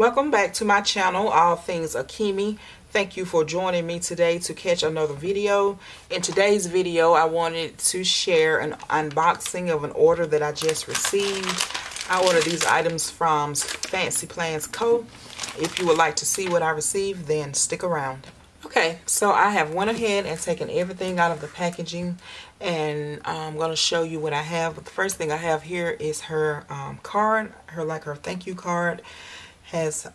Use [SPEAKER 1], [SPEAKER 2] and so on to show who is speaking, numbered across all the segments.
[SPEAKER 1] Welcome back to my channel, All Things Akimi. Thank you for joining me today to catch another video. In today's video, I wanted to share an unboxing of an order that I just received. I ordered these items from Fancy Plans Co. If you would like to see what I received, then stick around. Okay, so I have went ahead and taken everything out of the packaging, and I'm going to show you what I have. But the first thing I have here is her card, her thank you card. Has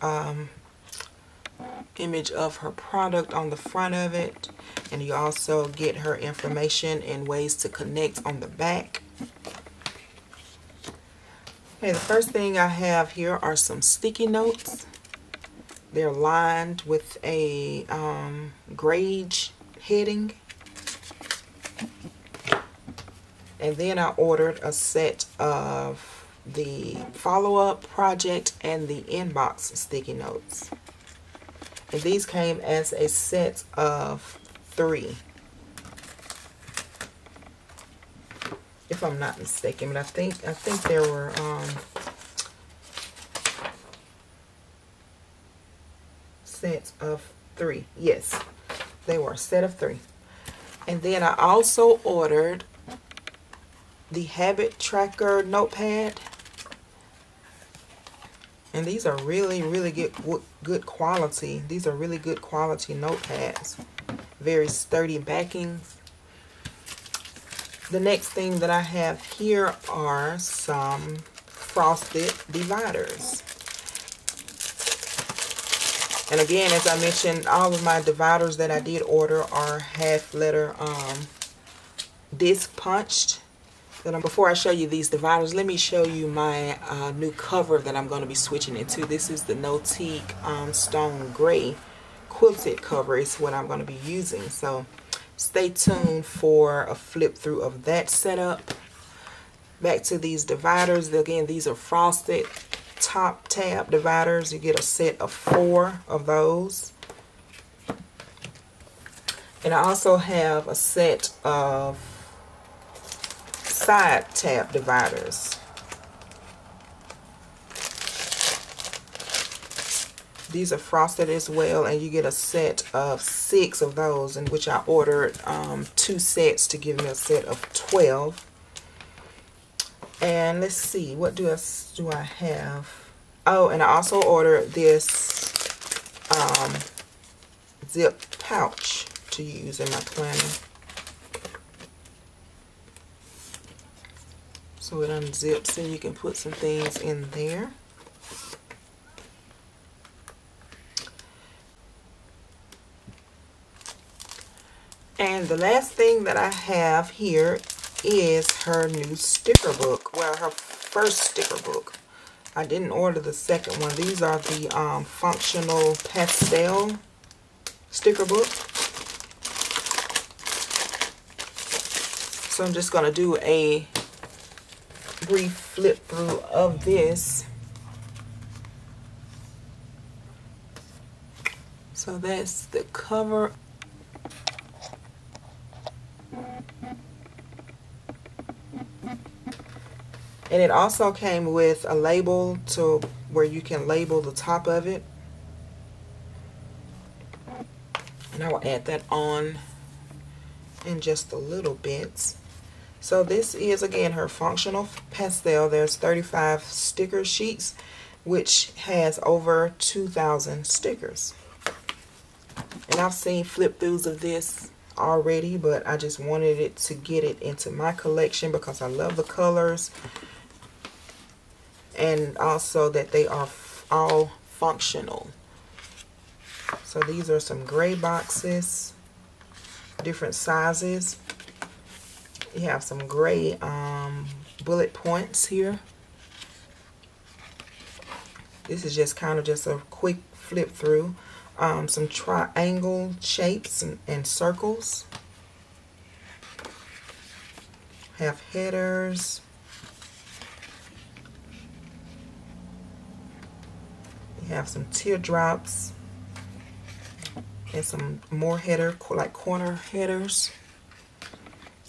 [SPEAKER 1] image of her product on the front of it, and you also get her information and ways to connect on the back. Okay, the first thing I have here are some sticky notes. They're lined with a grade heading. And then I ordered a set of the follow-up project and the inbox sticky notes. And these came as a set of 3. If I'm not mistaken, but I think there were sets of 3. Yes, they were a set of 3. And then I also ordered the habit tracker notepad, and these are really good quality. These are really good quality notepads, very sturdy backings. The next thing that I have here are some frosted dividers. And again, as I mentioned, all of my dividers that I did order are half letter disc punched. Before I show you these dividers, let me show you my new cover that I'm going to be switching into. This is the No Teak Stone Gray quilted cover is what I'm going to be using. So stay tuned for a flip through of that setup. Back to these dividers. Again, these are frosted top tab dividers. You get a set of 4 of those. And I also have a set of side tab dividers. These are frosted as well, and you get a set of 6 of those, in which I ordered 2 sets to give me a set of 12. And let's see, what do I have? Oh, and I also ordered this zip pouch to use in my planner. So it unzips and you can put some things in there. And the last thing that I have here is her new sticker book. Well, her first sticker book. I didn't order the second one. These are the functional pastel sticker book. So I'm just going to do a brief flip through of this. So that's the cover. And it also came with a label to where you can label the top of it. And I will add that on in just a little bit. So this is, again, her functional pastel. There's 35 sticker sheets, which has over 2,000 stickers. And I've seen flip throughs of this already, but I just wanted it to get it into my collection because I love the colors, and also that they are all functional. So these are some gray boxes, different sizes. You have some gray bullet points here. This is just kind of just a quick flip through. Some triangle shapes and circles. Have headers. You have some teardrops and some more header, like corner headers.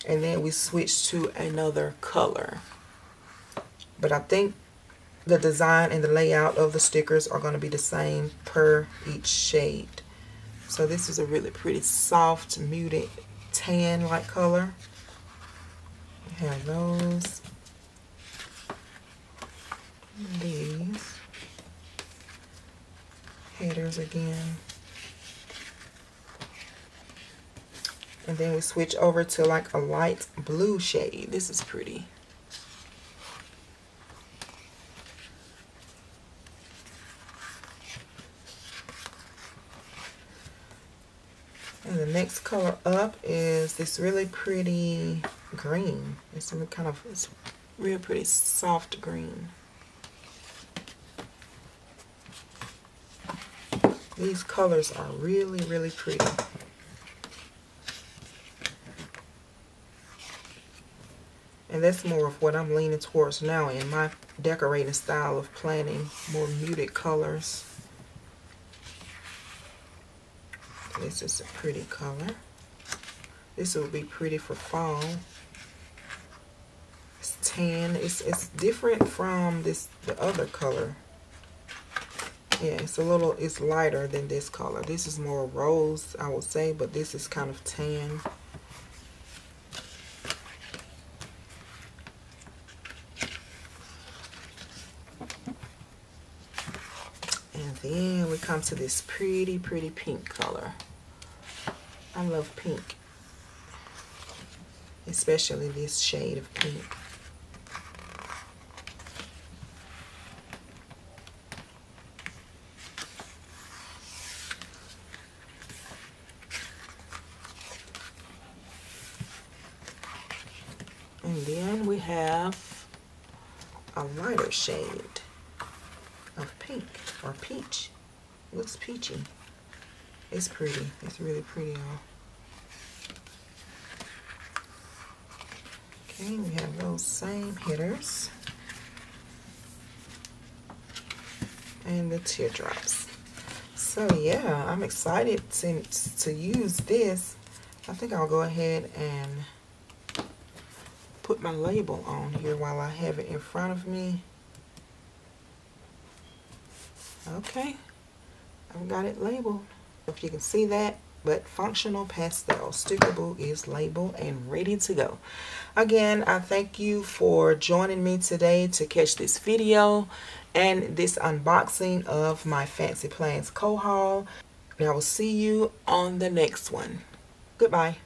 [SPEAKER 1] And then we switch to another color. But I think the design and the layout of the stickers are going to be the same per each shade. So this is a really pretty soft, muted tan-like color. We have those. These headers again. And then we switch over to like a light blue shade. This is pretty. And the next color up is this really pretty green. It's some kind of, it's real pretty soft green. These colors are really, really pretty. And that's more of what I'm leaning towards now in my decorating style of planning, more muted colors. This is a pretty color. This will be pretty for fall. It's tan. It's different from the other color. Yeah, it's lighter than this color. This is more rose, I would say, but this is kind of tan. And then we come to this pretty, pretty pink color. I love pink, especially this shade of pink. And then we have a lighter shade of pink or peach. It looks peachy. It's pretty. It's really pretty, y'all. Okay, we have those same headers. And the teardrops. So yeah, I'm excited to use this. I think I'll go ahead and put my label on here while I have it in front of me. Okay, I've got it labeled. If you can see that, but Functional Pastel Stickable is labeled and ready to go. Again, I thank you for joining me today to catch this video and this unboxing of my Fancy Plans co-haul. And I will see you on the next one. Goodbye.